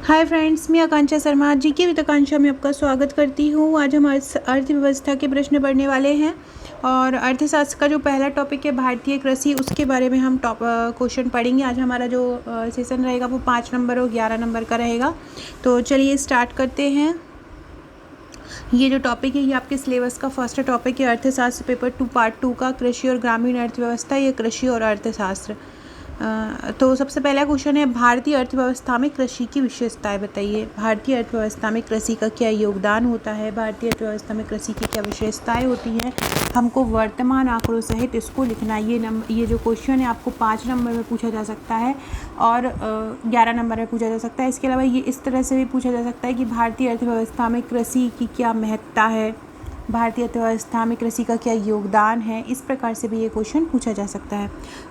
Hi friends, मैं आकांक्षा Sharma GK with आकांक्षा में आपका स्वागत करती हूँ। आज हम अर्थव्यवस्था के प्रश्न पढ़ने वाले हैं और अर्थशास्त्र का जो पहला टॉपिक है भारतीय कृषि, उसके बारे में हम क्वेश्चन पढ़ेंगे। आज हमारा जो सेशन रहेगा वो 5 नंबर और 11 नंबर का रहेगा। तो चलिए स्टार्ट करते हैं। ये जो टॉपिक है ये आपके सिलेबस का फर्स्ट टॉपिक है, अर्थशास्त्र पेपर 2 पार्ट 2 का, कृषि और ग्रामीण अर्थव्यवस्था, ये कृषि और अर्थशास्त्र। तो सबसे पहला क्वेश्चन है, भारतीय अर्थव्यवस्था में कृषि की विशेषताएं बताइए। भारतीय अर्थव्यवस्था में कृषि का क्या योगदान होता है, भारतीय अर्थव्यवस्था में कृषि की क्या विशेषताएं होती हैं, हमको वर्तमान आंकड़ों सहित इसको लिखना है। ये जो क्वेश्चन है आपको 5 नंबर में पूछा जा सकता है और 11 नंबर में पूछा जा सकता है। इसके अलावा ये इस तरह से भी पूछा जा सकता है कि भारतीय अर्थव्यवस्था में कृषि की क्या महत्ता है, भारतीय अर्थव्यवस्था में कृषि का क्या योगदान है। इस प्रकार से भी ये क्वेश्चन पूछा जा सकता है।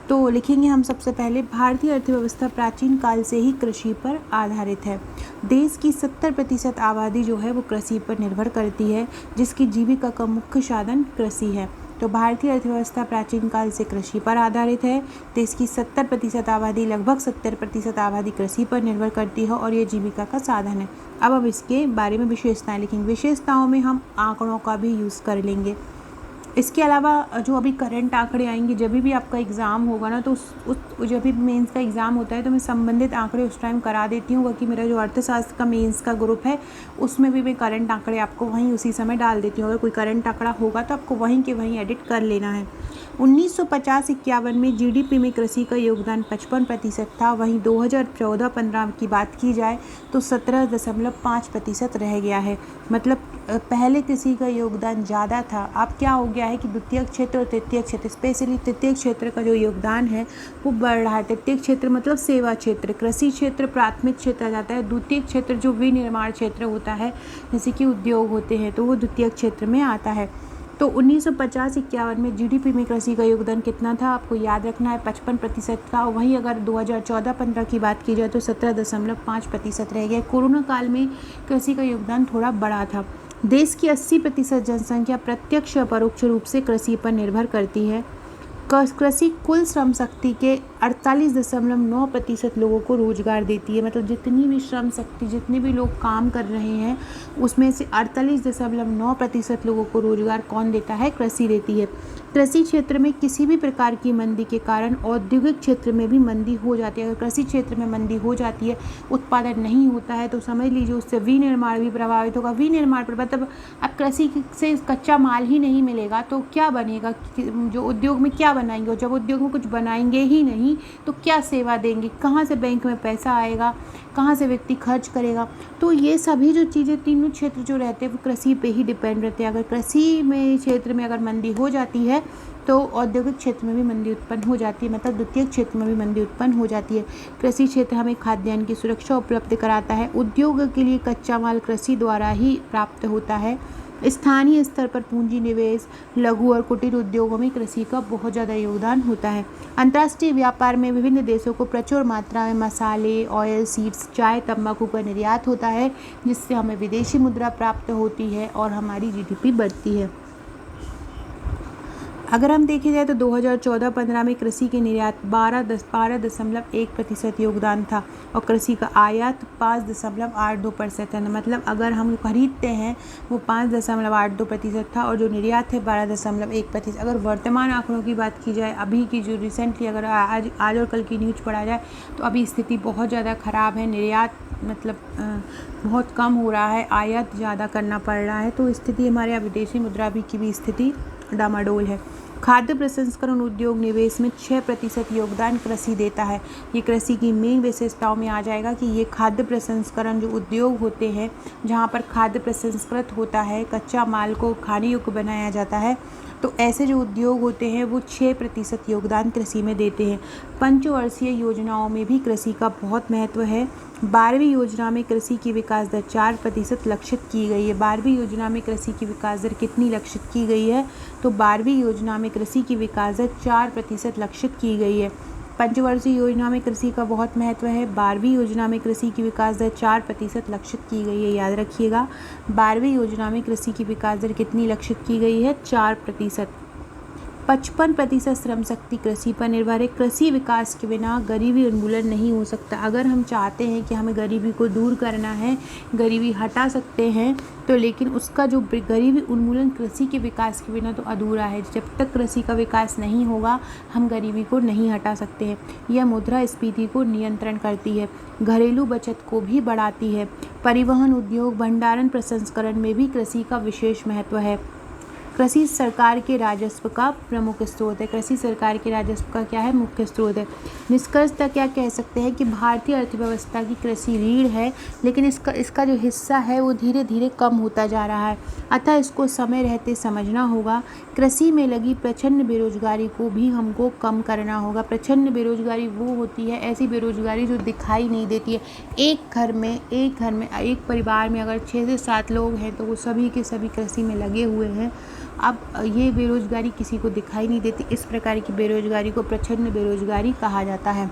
तो लिखेंगे हम सबसे पहले, भारतीय अर्थव्यवस्था प्राचीन काल से ही कृषि पर आधारित है। देश की 70% आबादी जो है वो कृषि पर निर्भर करती है, जिसकी जीविका का मुख्य साधन कृषि है। तो भारतीय अर्थव्यवस्था प्राचीन काल से कृषि पर आधारित है। देश की 70% आबादी, लगभग 70% आबादी कृषि पर निर्भर करती है और ये जीविका का साधन है। अब इसके बारे में विशेषताएं लिखेंगे। विशेषताओं में हम आंकड़ों का भी यूज़ कर लेंगे। इसके अलावा जो अभी करंट आंकड़े आएंगे, जब भी आपका एग्ज़ाम होगा ना, तो उस जब भी मेंस का एग्ज़ाम होता है तो मैं संबंधित आंकड़े उस टाइम करा देती हूँ, क्योंकि मेरा जो अर्थशास्त्र का मेंस का ग्रुप है उसमें भी मैं करंट आंकड़े आपको वहीं उसी समय डाल देती हूँ। अगर कोई करंट आंकड़ा होगा तो आपको वहीं के वहीं एडिट कर लेना है। 1950-51 में जीडीपी में कृषि का योगदान 55% था। वहीं 2014-15 की बात की जाए तो 17.5% रह गया है। मतलब पहले कृषि का योगदान ज़्यादा था। अब क्या हो गया है कि द्वितीय क्षेत्र और तृतीय क्षेत्र, स्पेशली तृतीय क्षेत्र का जो योगदान है वो बढ़ रहा है। तृतीय क्षेत्र मतलब सेवा क्षेत्र, कृषि क्षेत्र प्राथमिक क्षेत्र आ जाता है। द्वितीय क्षेत्र जो विनिर्माण क्षेत्र होता है, जैसे कि उद्योग होते हैं, तो वो द्वितीय क्षेत्र में आता है। तो 1950-51 में जीडीपी में कृषि का योगदान कितना था, आपको याद रखना है, 55% था। वहीं अगर 2014-15 की बात की जाए तो 17.5% रह गया। कोरोना काल में कृषि का योगदान थोड़ा बढ़ा था। देश की 80% जनसंख्या प्रत्यक्ष या परोक्ष रूप से कृषि पर निर्भर करती है। कृषि कुल श्रम शक्ति के 48.9% लोगों को रोजगार देती है। मतलब जितनी भी श्रम शक्ति, जितने भी लोग काम कर रहे हैं, उसमें से 48.9% लोगों को रोजगार कौन देता है, कृषि देती है। कृषि क्षेत्र में किसी भी प्रकार की मंदी के कारण औद्योगिक क्षेत्र में भी मंदी हो जाती है। अगर कृषि क्षेत्र में मंदी हो जाती है, उत्पादन नहीं होता है, तो समझ लीजिए उससे विनिर्माण भी प्रभावित होगा। विनिर्माण पर मतलब अब कृषि से कच्चा माल ही नहीं मिलेगा तो क्या बनेगा, जो उद्योग में क्या बनाएंगे, और जब उद्योग में कुछ बनाएंगे ही नहीं तो क्या सेवा देंगे, कहाँ से बैंक में पैसा आएगा, कहाँ से व्यक्ति खर्च करेगा। तो ये सभी जो चीज़ें, तीनों क्षेत्र जो रहते हैं वो कृषि पे ही डिपेंड रहते हैं। अगर कृषि में क्षेत्र में अगर मंदी हो जाती है तो औद्योगिक क्षेत्र में भी मंदी उत्पन्न हो जाती है, मतलब द्वितीय क्षेत्र में भी मंदी उत्पन्न हो जाती है। कृषि क्षेत्र हमें खाद्यान्न की सुरक्षा उपलब्ध कराता है। उद्योग के लिए कच्चा माल कृषि द्वारा ही प्राप्त होता है। स्थानीय स्तर पर पूंजी निवेश, लघु और कुटीर उद्योगों में कृषि का बहुत ज़्यादा योगदान होता है। अंतर्राष्ट्रीय व्यापार में विभिन्न देशों को प्रचुर मात्रा में मसाले, ऑयल सीड्स, चाय, तंबाकू का निर्यात होता है, जिससे हमें विदेशी मुद्रा प्राप्त होती है और हमारी जीडीपी बढ़ती है। अगर हम देखे जाए तो 2014-15 में कृषि के निर्यात 12.1% योगदान था और कृषि का आयात 5.82% है। मतलब अगर हम खरीदते हैं वो 5.82% था और जो निर्यात है 12.1%। अगर वर्तमान आंकड़ों की बात की जाए, अभी की जो रिसेंटली अगर आज और कल की न्यूज़ पढ़ा जाए तो अभी स्थिति बहुत ज़्यादा ख़राब है। निर्यात मतलब बहुत कम हो रहा है, आयात ज़्यादा करना पड़ रहा है। तो स्थिति हमारे यहाँ विदेशी मुद्रा की भी स्थिति डामाडोल है। खाद्य प्रसंस्करण उद्योग निवेश में 6% योगदान कृषि देता है। ये कृषि की मेन विशेषताओं में आ जाएगा कि ये खाद्य प्रसंस्करण जो उद्योग होते हैं, जहाँ पर खाद्य प्रसंस्कृत होता है, कच्चा माल को खाने योग्य बनाया जाता है, तो ऐसे जो उद्योग होते हैं वो 6% योगदान कृषि में देते हैं। पंचवर्षीय योजनाओं में भी कृषि का बहुत महत्व है। 12वीं योजना में कृषि की विकास दर 4% लक्षित की गई है। 12वीं योजना में कृषि की विकास दर कितनी लक्षित की गई है, तो 12वीं योजना में कृषि की विकास दर 4% लक्षित की गई है। पंचवर्षीय योजना में कृषि का बहुत महत्व है। 12वीं योजना में कृषि की विकास दर 4% लक्षित की गई है, याद रखिएगा। 12वीं योजना में कृषि की विकास दर कितनी लक्षित की गई है, 4%। 55% श्रम शक्ति कृषि पर निर्भर है। कृषि विकास के बिना गरीबी उन्मूलन नहीं हो सकता। अगर हम चाहते हैं कि हमें गरीबी को दूर करना है, गरीबी हटा सकते हैं, तो लेकिन उसका जो गरीबी उन्मूलन कृषि के विकास के बिना तो अधूरा है। जब तक कृषि का विकास नहीं होगा हम गरीबी को नहीं हटा सकते हैं। यह मुद्रास्फीति को नियंत्रण करती है, घरेलू बचत को भी बढ़ाती है। परिवहन उद्योग, भंडारण, प्रसंस्करण में भी कृषि का विशेष महत्व है। कृषि सरकार के राजस्व का प्रमुख स्रोत है। कृषि सरकार के राजस्व का क्या है? मुख्य स्रोत है। निष्कर्षतः क्या कह सकते हैं कि भारतीय अर्थव्यवस्था की कृषि रीढ़ है, लेकिन इसका जो हिस्सा है वो धीरे धीरे कम होता जा रहा है, अतः इसको समय रहते समझना होगा। कृषि में लगी प्रचंड बेरोजगारी को भी हमको कम करना होगा। प्रचंड बेरोजगारी वो होती है, ऐसी बेरोजगारी जो दिखाई नहीं देती है। एक घर में एक परिवार में अगर 6 से 7 लोग हैं तो वो सभी के सभी कृषि में लगे हुए हैं। अब ये बेरोजगारी किसी को दिखाई नहीं देती। इस प्रकार की बेरोजगारी को प्रचंड बेरोजगारी कहा जाता है।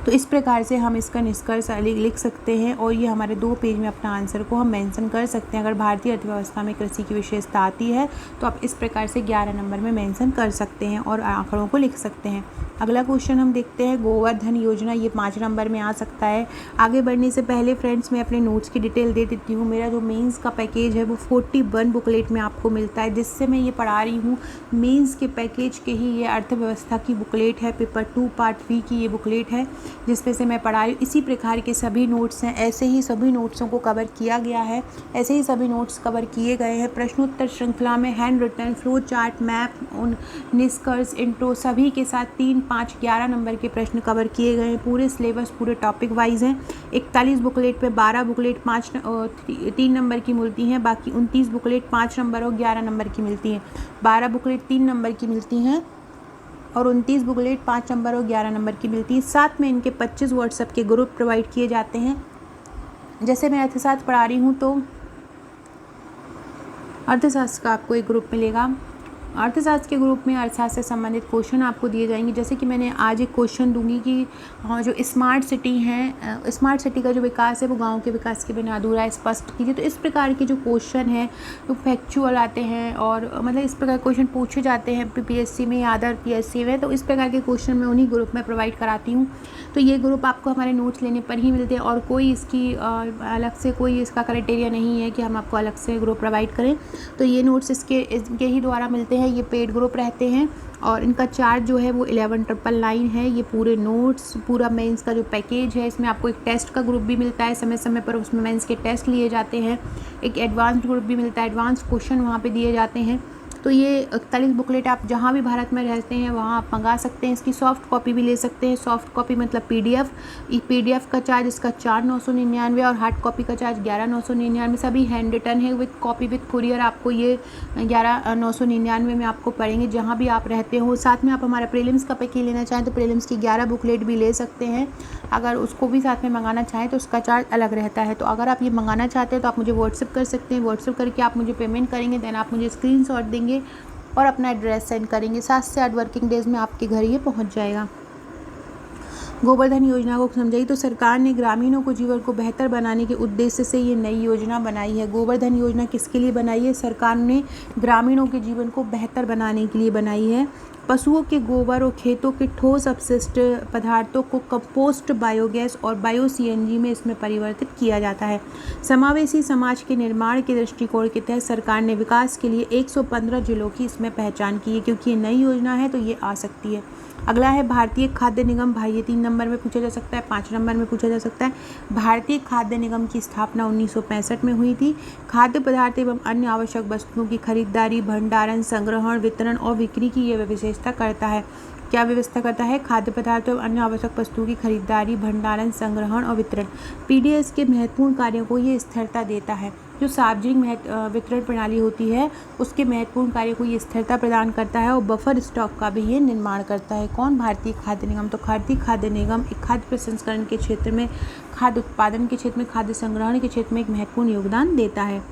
तो इस प्रकार से हम इसका निष्कर्ष लिख सकते हैं और ये हमारे 2 पेज में अपना आंसर को हम मेंशन कर सकते हैं। अगर भारतीय अर्थव्यवस्था में कृषि की विशेषता आती है तो आप इस प्रकार से 11 नंबर में मेंशन कर सकते हैं और आंकड़ों को लिख सकते हैं। अगला क्वेश्चन हम देखते हैं, गोवर्धन योजना, ये 5 नंबर में आ सकता है। आगे बढ़ने से पहले फ्रेंड्स मैं अपने नोट्स की डिटेल दे देती हूँ। मेरा जो मेंस का पैकेज है वो 41 बुकलेट में आपको मिलता है, जिससे मैं ये पढ़ा रही हूँ। मेंस के पैकेज के ही ये अर्थव्यवस्था की बुकलेट है, पेपर 2 पार्ट 3 की ये बुकलेट है जिसमें से मैं पढ़ा रही हूँ। इसी प्रकार के सभी नोट्स हैं, ऐसे ही सभी नोट्सों को कवर किया गया है, ऐसे ही सभी नोट्स कवर किए गए हैं। प्रश्नोत्तर श्रृंखला में handwritten, flow chart, map, उन निष्कर्ष, इंट्रो सभी के साथ 3, 5, 11 नंबर के प्रश्न कवर किए गए हैं। पूरे सिलेबस पूरे टॉपिक वाइज हैं। 41 बुकलेट में 12 बुकलेट 3 नंबर की मिलती हैं, बाकी 29 बुकलेट 5 नंबर और 11 नंबर की मिलती हैं। 12 बुकलेट 3 नंबर की मिलती हैं और 29 बुकलेट 5 नंबर और 11 नंबर की मिलती है। साथ में इनके 25 व्हाट्सएप के ग्रुप प्रोवाइड किए जाते हैं। जैसे मैं अर्थशास्त्र पढ़ा रही हूँ तो अर्थशास्त्र का आपको एक ग्रुप मिलेगा। अर्थशास्त्र के ग्रुप में अर्थशास्त्र से संबंधित क्वेश्चन आपको दिए जाएंगे। जैसे कि मैंने आज एक क्वेश्चन दूंगी कि जो स्मार्ट सिटी हैं, स्मार्ट सिटी का जो विकास है वो गांव के विकास के बिना अधूरा है, स्पष्ट कीजिए। तो इस प्रकार के जो क्वेश्चन हैं वो फैक्चुअल आते हैं और मतलब इस प्रकार क्वेश्चन पूछे जाते हैं PPSC में या अदर PSC में। तो इस प्रकार के क्वेश्चन मैं उन्हीं ग्रुप में प्रोवाइड कराती हूँ। तो ये ग्रुप आपको हमारे नोट्स लेने पर ही मिलते हैं और कोई इसकी अलग से कोई इसका क्राइटेरिया नहीं है कि हम आपको अलग से ग्रुप प्रोवाइड करें। तो ये नोट्स इनके ही द्वारा मिलते हैं। ये पेड ग्रुप रहते हैं और इनका चार्ज जो है वो 11,999 है। ये पूरे नोट्स, पूरा मेंस का जो पैकेज है, इसमें आपको एक टेस्ट का ग्रुप भी मिलता है समय समय पर, उसमें मेंस के टेस्ट लिए जाते हैं। एक एडवांस्ड ग्रुप भी मिलता है, एडवांस क्वेश्चन वहाँ पे दिए जाते हैं। तो ये 41 बुकलेट आप जहाँ भी भारत में रहते हैं वहाँ आप मंगा सकते हैं। इसकी सॉफ्ट कॉपी भी ले सकते हैं। सॉफ्ट कॉपी मतलब PDF। PDF का चार्ज इसका 4,999 और हार्ड कॉपी का चार्ज 11,999। सभी हैंड रिटन है विद कॉपी विद कुरियर। आपको ये 11,999 में आपको पड़ेंगे जहाँ भी आप रहते हो। साथ में आप हमारा प्रीलिम्स का पैकेज लेना चाहें तो प्रीलिम्स की 11 बुकलेट भी ले सकते हैं। अगर उसको भी साथ में मंगाना चाहें तो उसका चार्ज अलग रहता है। तो अगर आप ये मंगाना चाहते हैं तो आप मुझे व्हाट्सएप कर सकते हैं। व्हाट्सएप करके आप मुझे पेमेंट करेंगे, देन आप मुझे स्क्रीनशॉट देंगे और अपना एड्रेस सेंड करेंगे। 7 से 8 वर्किंग डेज में आपके घर ये पहुंच जाएगा। गोवर्धन योजना को समझाइए। तो सरकार ने ग्रामीणों को जीवन को बेहतर बनाने के उद्देश्य से ये नई योजना बनाई है। गोवर्धन योजना किसके लिए बनाई है? सरकार ने ग्रामीणों के जीवन को बेहतर बनाने के लिए बनाई है। पशुओं के गोबर और खेतों के ठोस अपशिष्ट पदार्थों को कंपोस्ट, बायोगैस और बायो CNG में इसमें परिवर्तित किया जाता है। समावेशी समाज के निर्माण के दृष्टिकोण के तहत सरकार ने विकास के लिए 115 जिलों की इसमें पहचान की है। क्योंकि ये नई योजना है तो ये आ सकती है। अगला है भारतीय खाद्य निगम। भाई ये 3 नंबर में पूछा जा सकता है, 5 नंबर में पूछा जा सकता है। भारतीय खाद्य निगम की स्थापना 1965 में हुई थी। खाद्य पदार्थ एवं अन्य आवश्यक वस्तुओं की खरीदारी, भंडारण, संग्रहण, वितरण और बिक्री की यह व्यवस्था करता है। क्या व्यवस्था करता है? खाद्य पदार्थ एवं अन्य आवश्यक वस्तुओं की खरीदारी, भंडारण, संग्रहण और वितरण। PDS के महत्वपूर्ण कार्यों को ये स्थिरता देता है। जो सार्वजनिक वितरण प्रणाली होती है उसके महत्वपूर्ण कार्यों को ये स्थिरता प्रदान करता है और बफर स्टॉक का भी ये निर्माण करता है। कौन? भारतीय खाद्य निगम। तो भारतीय खाद्य निगम एक खाद्य प्रसंस्करण के क्षेत्र में, खाद्य उत्पादन के क्षेत्र में, खाद्य संग्रहण के क्षेत्र में एक महत्वपूर्ण योगदान देता है।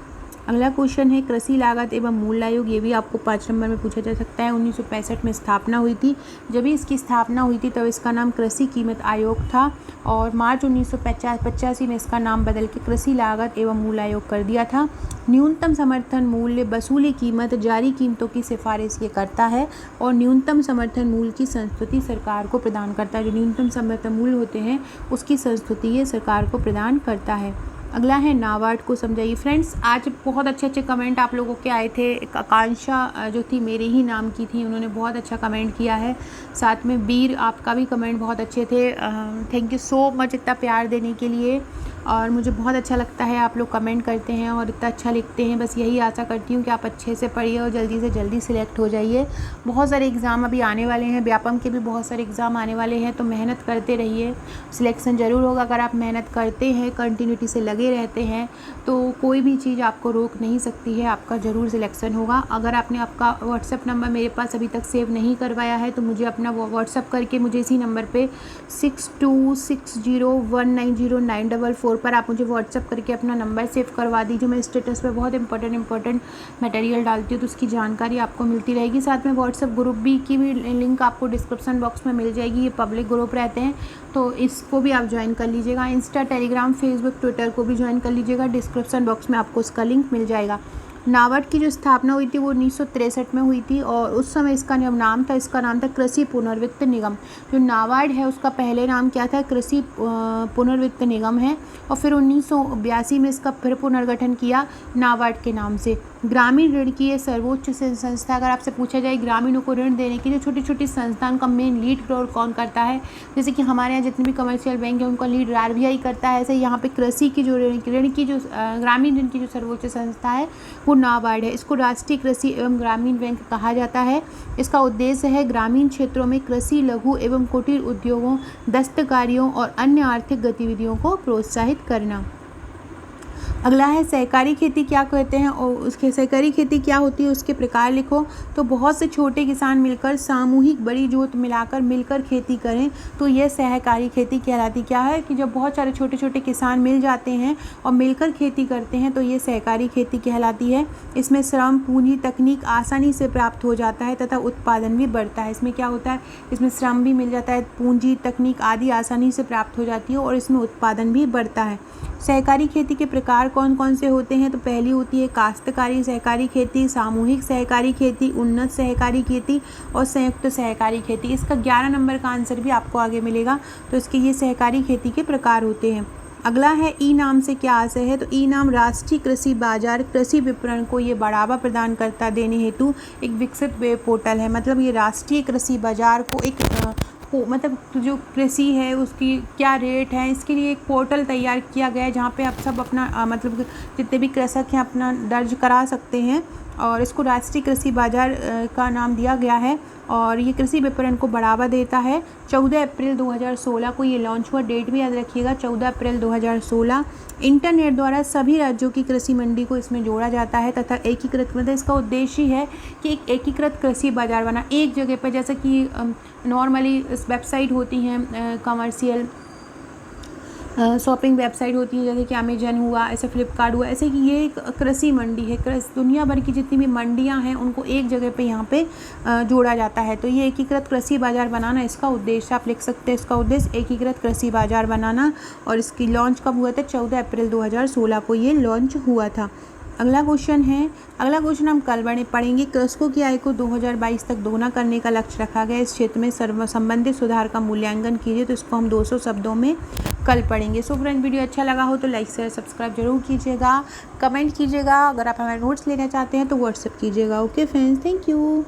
अगला क्वेश्चन है कृषि लागत एवं मूल्य आयोग, ये भी आपको 5 नंबर में पूछा जा सकता है। 1965 में स्थापना हुई थी। जब भी इसकी स्थापना हुई थी तब इसका नाम कृषि कीमत आयोग था और मार्च 1985 में इसका नाम बदल के कृषि लागत एवं मूल्य आयोग कर दिया था। न्यूनतम समर्थन मूल्य, वसूली कीमत, जारी कीमतों की सिफारिश ये करता है और न्यूनतम समर्थन मूल्य की संस्तुति सरकार को प्रदान करता है। जो न्यूनतम समर्थन मूल्य होते हैं उसकी संस्तुति ये सरकार को प्रदान करता है। अगला है नाबार्ड को समझाइए। फ्रेंड्स, आज बहुत अच्छे कमेंट आप लोगों के आए थे। एक आकांक्षा जो थी मेरे ही नाम की थी, उन्होंने बहुत अच्छा कमेंट किया है। साथ में वीर, आपका भी कमेंट बहुत अच्छे थे। थैंक यू सो मच इतना प्यार देने के लिए और मुझे बहुत अच्छा लगता है आप लोग कमेंट करते हैं और इतना अच्छा लिखते हैं। बस यही आशा करती हूँ कि आप अच्छे से पढ़िए और जल्दी से जल्दी सिलेक्ट हो जाइए। बहुत सारे एग्ज़ाम अभी आने वाले हैं, व्यापम के भी बहुत सारे एग्ज़ाम आने वाले हैं, तो मेहनत करते रहिए, सिलेक्शन ज़रूर होगा। अगर आप मेहनत करते हैं, कंटिन्यूटी से लगे रहते हैं तो कोई भी चीज़ आपको रोक नहीं सकती है, आपका ज़रूर सिलेक्शन होगा। अगर आपने आपका व्हाट्सएप नंबर मेरे पास अभी तक सेव नहीं करवाया है तो मुझे अपना व्हाट्सएप करके मुझे इसी नंबर पे 6260190944 पर आप मुझे व्हाट्सएप करके अपना नंबर सेव करवा दीजिए। मैं स्टेटस पे बहुत इंपॉर्टेंट मटेरियल डालती हूँ तो उसकी जानकारी आपको मिलती रहेगी। साथ में व्हाट्सएप ग्रुप भी की भी लिंक आपको डिस्क्रिप्शन बॉक्स में मिल जाएगी। ये पब्लिक ग्रुप रहते हैं तो इसको भी आप ज्वाइन कर लीजिएगा। इंस्टा, टेलीग्राम, फेसबुक, ट्विटर को भी ज्वाइन कर लीजिएगा। डिस्क्रिप्शन बॉक्स में आपको उसका लिंक मिल जाएगा। नाबार्ड की जो स्थापना हुई थी वो 1963 में हुई थी और उस समय इसका नाम था कृषि पुनर्वित्त निगम। जो नाबार्ड है उसका पहले नाम क्या था, कृषि पुनर्वित्त निगम है और फिर 1982 में इसका फिर पुनर्गठन किया नाबार्ड के नाम से। ग्रामीण ऋण की ये सर्वोच्च संस्था, अगर आपसे पूछा जाए ग्रामीणों को ऋण देने की जो छोटी छोटी संस्थान का मेन लीड रोल कौन करता है, जैसे कि हमारे यहाँ जितने भी कमर्शियल बैंक है उनका लीड RBI करता है, ऐसे यहाँ पे कृषि की जो ग्रामीण ऋण की जो सर्वोच्च संस्था है वो नाबार्ड है। इसको राष्ट्रीय कृषि एवं ग्रामीण बैंक कहा जाता है। इसका उद्देश्य है ग्रामीण क्षेत्रों में कृषि, लघु एवं कुटीर उद्योगों, दस्तकारियों और अन्य आर्थिक गतिविधियों को प्रोत्साहित करना। अगला है सहकारी खेती क्या कहते हैं और उसके सहकारी खेती क्या होती है उसके प्रकार लिखो। तो बहुत से छोटे किसान मिलकर सामूहिक बड़ी जोत मिलाकर मिलकर खेती करें तो यह सहकारी खेती कहलाती। क्या है कि जब बहुत सारे छोटे छोटे किसान मिल जाते हैं और मिलकर खेती करते हैं तो ये सहकारी खेती कहलाती है। इसमें श्रम, पूंजी, तकनीक आसानी से प्राप्त हो जाता है तथा उत्पादन भी बढ़ता है। इसमें क्या होता है, इसमें श्रम भी मिल जाता है, पूंजी, तकनीक आदि आसानी से प्राप्त हो जाती है और इसमें उत्पादन भी बढ़ता है। सहकारी खेती के प्रकार कौन कौन से होते हैं, तो पहली होती है काश्तकारी सहकारी खेती, सामूहिक सहकारी खेती, उन्नत सहकारी खेती और संयुक्त सहकारी खेती। इसका 11 नंबर का आंसर भी आपको आगे मिलेगा। तो इसके ये सहकारी खेती के प्रकार होते हैं। अगला है ई नाम से क्या आशय है, तो ई नाम राष्ट्रीय कृषि बाजार कृषि विपणन को ये बढ़ावा प्रदान करता देने हेतु एक विकसित वेब पोर्टल है। मतलब ये राष्ट्रीय कृषि बाजार को एक मतलब जो कृषि है उसकी क्या रेट है इसके लिए एक पोर्टल तैयार किया गया है जहाँ पे आप सब अपना मतलब जितने भी कृषक हैं अपना दर्ज करा सकते हैं और इसको राष्ट्रीय कृषि बाजार का नाम दिया गया है और ये कृषि विपणन को बढ़ावा देता है। 14 अप्रैल 2016 को ये लॉन्च हुआ। डेट भी याद रखिएगा, 14 अप्रैल 2016। इंटरनेट द्वारा सभी राज्यों की कृषि मंडी को इसमें जोड़ा जाता है तथा एकीकृत, मतलब इसका उद्देश्य है कि एक एकीकृत कृषि बाजार बना एक जगह पर। जैसे कि नॉर्मली वेबसाइट होती हैं कमर्शियल शॉपिंग वेबसाइट होती है जैसे कि अमेजन हुआ, ऐसे फ्लिपकार्ट हुआ, ऐसे कि ये एक कृषि मंडी है। दुनिया भर की जितनी भी मंडियां हैं उनको एक जगह पे यहाँ पे जोड़ा जाता है। तो ये एकीकृत कृषि बाजार बनाना इसका उद्देश्य, आप लिख सकते हैं इसका उद्देश्य एकीकृत कृषि बाजार बनाना। और इसकी लॉन्च कब हुआ था, 14 अप्रैल 2016 को ये लॉन्च हुआ था। अगला क्वेश्चन हम कल पढ़ेंगे। कृषकों की आय को 2022 तक दोगुना करने का लक्ष्य रखा गया। इस क्षेत्र में संबंधित सुधार का मूल्यांकन कीजिए। तो इसको हम 200 शब्दों में कल पढ़ेंगे। सो फ्रेंड, वीडियो अच्छा लगा हो तो लाइक शेयर सब्सक्राइब जरूर कीजिएगा, कमेंट कीजिएगा। अगर आप हमारे नोट्स लेना चाहते हैं तो व्हाट्सएप कीजिएगा। Okay friends, thank you.